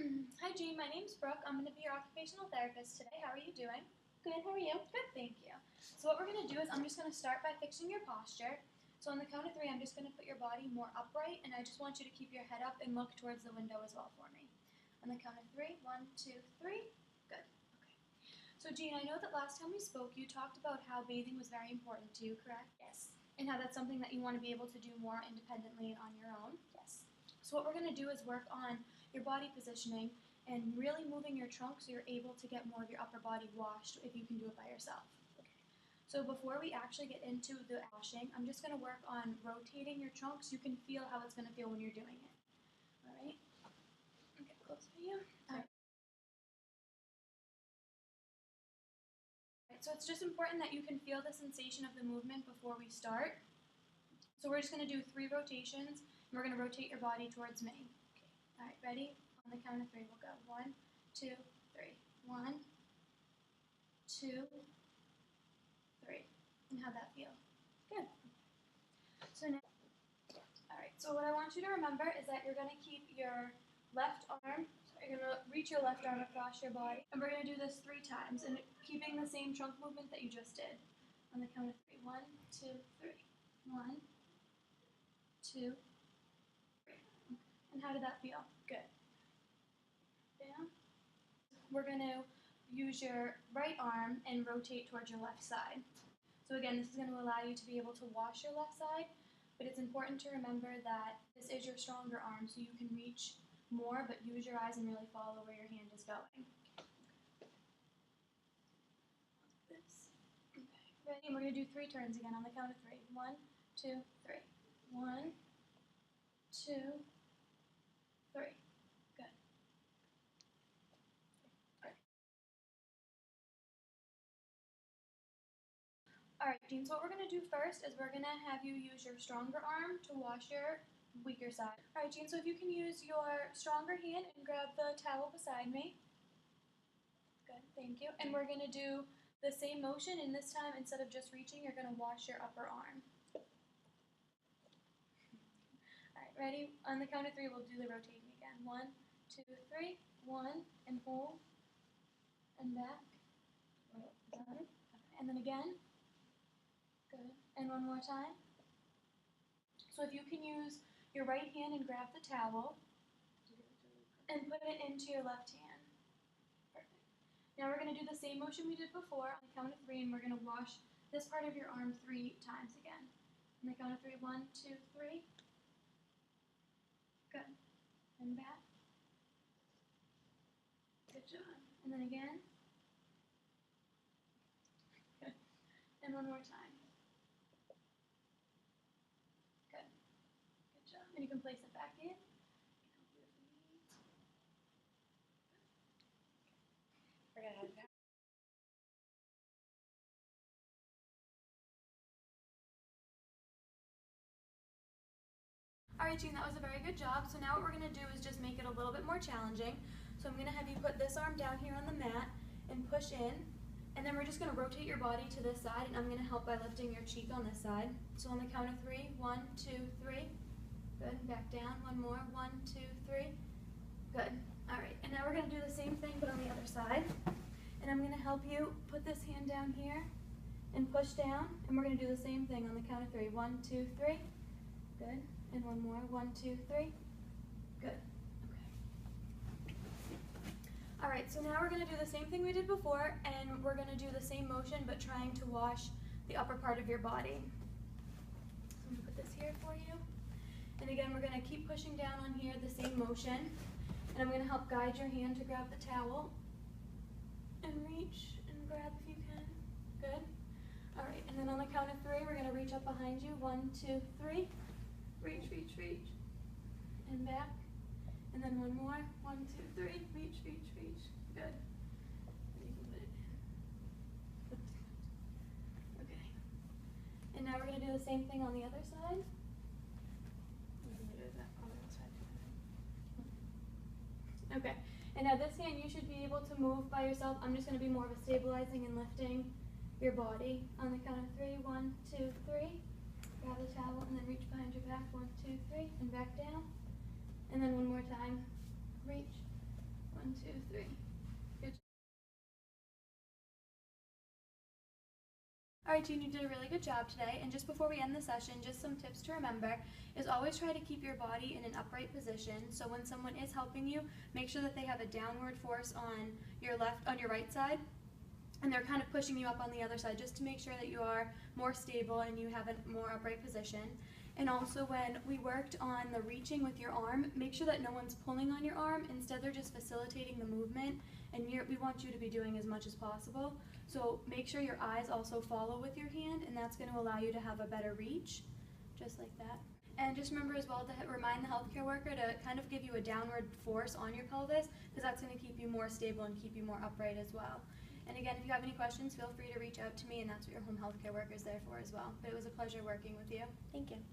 Hi Jean, my name's Brooke. I'm going to be your occupational therapist today. How are you doing? Good, how are you? Good, thank you. So what we're going to do is I'm just going to start by fixing your posture. So on the count of 3, I'm just going to put your body more upright, and I just want you to keep your head up and look towards the window as well for me. On the count of 3, 1, 2, 3. Good. Okay. So Jean, I know that last time we spoke, you talked about how bathing was very important to you, correct? Yes. And how that's something that you want to be able to do more independently and on your own. Yes. So what we're going to do is work on your body positioning and really moving your trunk so you're able to get more of your upper body washed if you can do it by yourself. Okay. So before we actually get into the washing, I'm just going to work on rotating your trunk so you can feel how it's going to feel when you're doing it. All right? I'll get close for you. All right. So it's just important that you can feel the sensation of the movement before we start. So we're just going to do 3 rotations, and we're going to rotate your body towards me. Okay. All right, ready? On the count of 3, we'll go 1, 2, 3. 1, 2, 3. And how'd that feel? Good. So now, all right. So what I want you to remember is that you're going to keep your left arm. So you're going to reach your left arm across your body, and we're going to do this 3 times, and keeping the same trunk movement that you just did. On the count of 3, 1, 2, 3. 1, 2, 3. And how did that feel? Good. Down. We're going to use your right arm and rotate towards your left side. So again, this is going to allow you to be able to wash your left side, but it's important to remember that this is your stronger arm, so you can reach more, but use your eyes and really follow where your hand is going. This. Okay. Ready? And we're going to do 3 turns again on the count of 3. 1, 2, 3. 1, 2, 3. Good. Alright, Jean, so what we're going to do first is we're going to have you use your stronger arm to wash your weaker side. Alright, Jean, so if you can use your stronger hand and grab the towel beside me. Good, thank you. And we're going to do the same motion, and this time, instead of just reaching, you're going to wash your upper arm. Alright, ready? On the count of 3, we'll do the rotating again. 1, 2, 3. 1, and hold. And back. Done. Okay. And then again. Good. And one more time. So if you can use your right hand and grab the towel and put it into your left hand. Perfect. Now we're going to do the same motion we did before on the count of 3, and we're going to wash this part of your arm 3 times again. On the count of 3, 1, 2, 3. Good. And back. Good job. And then again. Good. And one more time. Good. Good job. And you can place it back in. We're going to have that. Alright, Jean, that was a very good job. So now what we're going to do is just make it a little bit more challenging. So I'm going to have you put this arm down here on the mat and push in. And then we're just going to rotate your body to this side, and I'm going to help by lifting your cheek on this side. So on the count of 3, 1, 2, 3. Good. Back down. One more. 1, 2, 3. Good. Alright, and now we're going to do the same thing but on the other side. And I'm going to help you put this hand down here and push down. And we're going to do the same thing on the count of 3. 1, 2, 3. Good. And one more. 1, 2, 3. Good. Okay. Alright, so now we're going to do the same thing we did before, and we're going to do the same motion but trying to wash the upper part of your body. So I'm going to put this here for you. And again, we're going to keep pushing down on here, the same motion. And I'm going to help guide your hand to grab the towel. And reach and grab if you can. Good. Alright, and then on the count of 3, we're going to reach up behind you. 1, 2, 3. Reach, reach, reach. And back. And then one more. 1, 2, 3. Reach, reach, reach. Good. You can put it in. Okay. And now we're going to do the same thing on the other side. Okay. And now this hand you should be able to move by yourself. I'm just going to be more of a stabilizing and lifting your body. On the count of 3, 1, 2, 3. Grab the towel and then reach behind your back. 1, 2, 3. And back down. And then one more time. Reach 1, 2, 3. Good. Alright, Jean, you did a really good job today, and just before we end the session, just some tips to remember is always try to keep your body in an upright position. So when someone is helping you, make sure that they have a downward force on your right side, and they're kind of pushing you up on the other side just to make sure that you are more stable and you have a more upright position. And also when we worked on the reaching with your arm, make sure that no one's pulling on your arm. Instead, they're just facilitating the movement, and we want you to be doing as much as possible. So make sure your eyes also follow with your hand, and that's going to allow you to have a better reach, just like that. And just remember as well to remind the healthcare worker to kind of give you a downward force on your pelvis, because that's going to keep you more stable and keep you more upright as well. And again, if you have any questions, feel free to reach out to me, and that's what your home healthcare worker is there for as well. But it was a pleasure working with you. Thank you.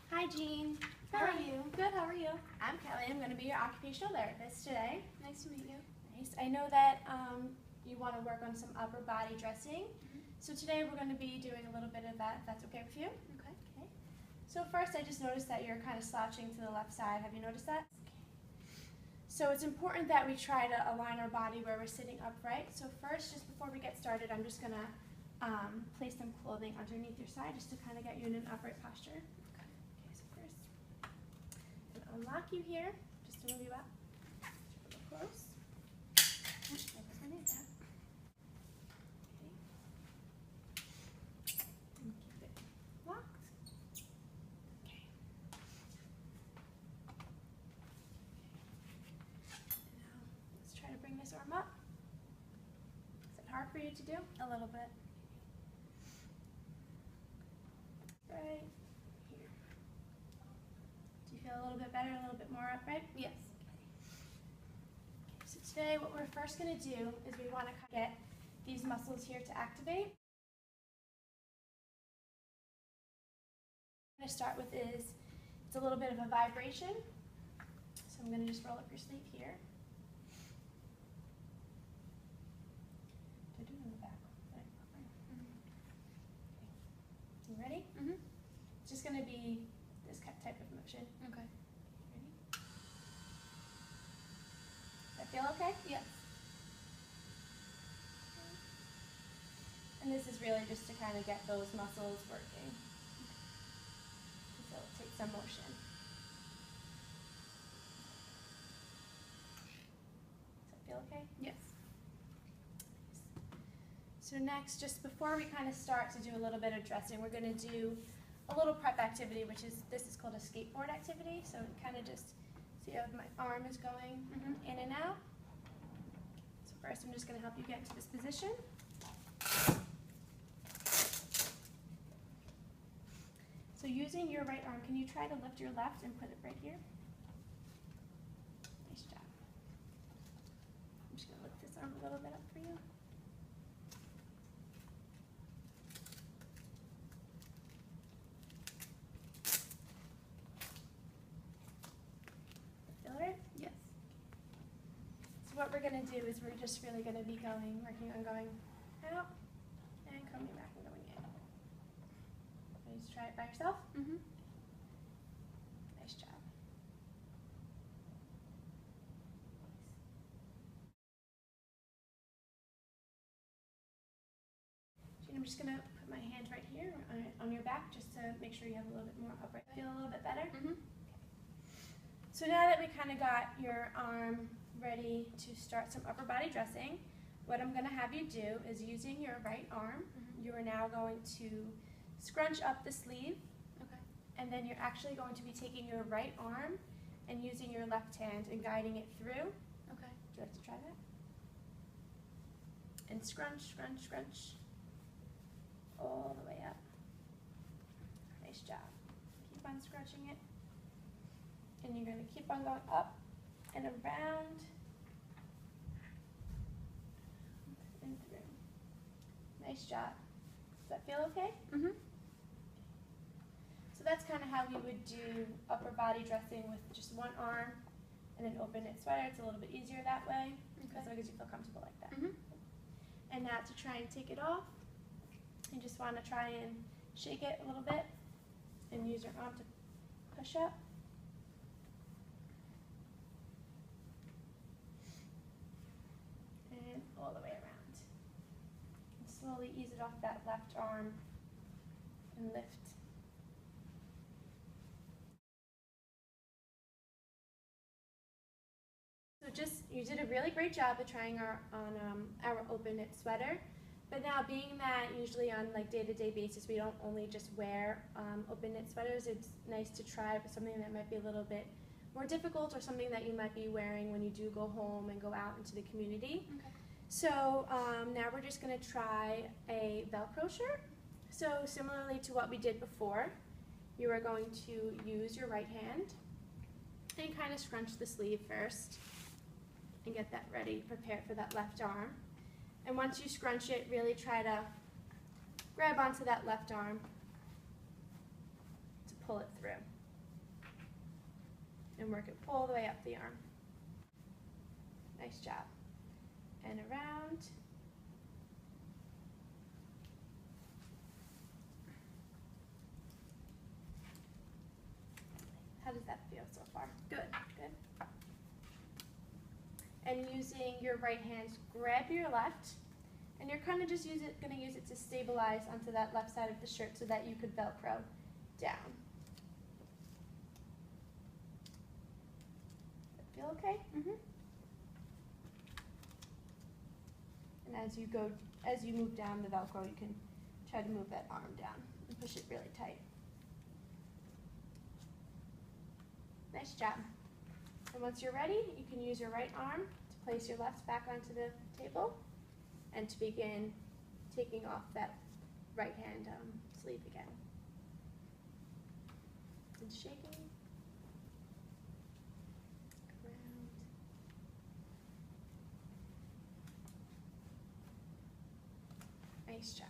Hi, Jean. How are you? Good, how are you? I'm Kelly. I'm going to be your occupational therapist today. Nice to meet you. Nice. I know that you want to work on some upper body dressing. So today we're going to be doing a little bit of that, if that's okay with you. Okay. Okay. So first, I just noticed that you're kind of slouching to the left side. Have you noticed that? So it's important that we try to align our body where we're sitting upright. So first, just before we get started, I'm just going to place some clothing underneath your side just to kind of get you in an upright posture. Okay, so first, I'm going to unlock you here just to move you up. A little close. Oops, I wasn't in that. Okay. And keep it locked. Okay. Now, let's try to bring this arm up. Is it hard for you to do? A little bit. Right here. Do you feel a little bit better, a little bit more upright? Yes. Okay, so today what we're first going to do is we want to get these muscles here to activate. What I'm going to start with is, it's a little bit of a vibration. So I'm going to just roll up your sleeve here. Did I do it in the back? You ready? Mm-hmm. It's just going to be this type of motion. Okay. Ready? Does that feel okay? Yes. And this is really just to kind of get those muscles working. So take some motion. Does that feel okay? Yes. So next, just before we kind of start to do a little bit of dressing, we're going to do a little prep activity, which is, this is called a skateboard activity. So kind of just see how my arm is going in and out. So first I'm just going to help you get to this position. So using your right arm, can you try to lift your left and put it right here? Nice job. I'm just going to lift this arm a little bit up for you. Feel it? Yes. So what we're going to do is we're just really going to be working on going out and coming back and going in. Ready to try it by yourself? Mm-hmm. Nice job. Jean, I'm just going to put my hand right here on your back just to make sure you have a little bit more upright. Feel a little bit better? Mm-hmm. So now that we kind of got your arm ready to start some upper body dressing, what I'm going to have you do is, using your right arm, you are now going to scrunch up the sleeve. Okay. And then you're actually going to be taking your right arm and using your left hand and guiding it through. Okay. Would you like to try that? And scrunch, scrunch, scrunch. All the way up. Nice job. Keep on scrunching it. And you're going to keep on going up and around and through. Nice job. Does that feel okay? Mm-hmm. So that's kind of how we would do upper body dressing with just one arm and an open knit sweater. It's a little bit easier that way, as long as you feel comfortable like that. Mm-hmm. And now to try and take it off, You just want to try and shake it a little bit and use your arm to push up. And all the way around. And slowly ease it off that left arm and lift. So you did a really great job of trying our open knit sweater. But now, being that usually on like day-to-day basis we don't only just wear open knit sweaters, it's nice to try something that might be a little bit more difficult or something that you might be wearing when you do go home and go out into the community. Okay. So now we're just going to try a Velcro shirt. So similarly to what we did before, you are going to use your right hand and kind of scrunch the sleeve first and get that ready, prepared for that left arm. And once you scrunch it, really try to grab onto that left arm to pull it through. And work it all the way up the arm. Nice job. And around. How does that feel so far? Good. Good. And using your right hand, grab your left, and you're kind of just going to use it to stabilize onto that left side of the shirt so that you could Velcro down. Does that feel okay? Mm-hmm. And as you move down the Velcro, you can try to move that arm down and push it really tight. Nice job. And once you're ready, you can use your right arm to place your left back onto the table and to begin taking off that right hand sleeve again. And shaking around. Nice job.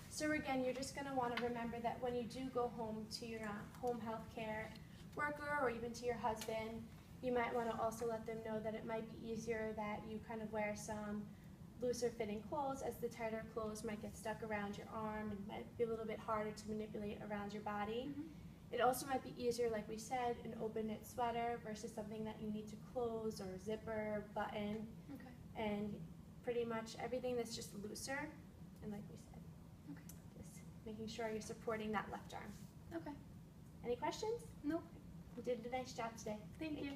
So again, you're just going to want to remember that when you do go home to your home health care worker or even to your husband, you might want to also let them know that it might be easier that you kind of wear some looser fitting clothes, as the tighter clothes might get stuck around your arm and might be a little bit harder to manipulate around your body. Mm-hmm. It also might be easier, like we said, an open knit sweater versus something that you need to close or zipper, button, Okay. and pretty much everything that's just looser. And like we said, Okay. just making sure you're supporting that left arm. Okay. Any questions? Nope. You did a nice job today. Thank you.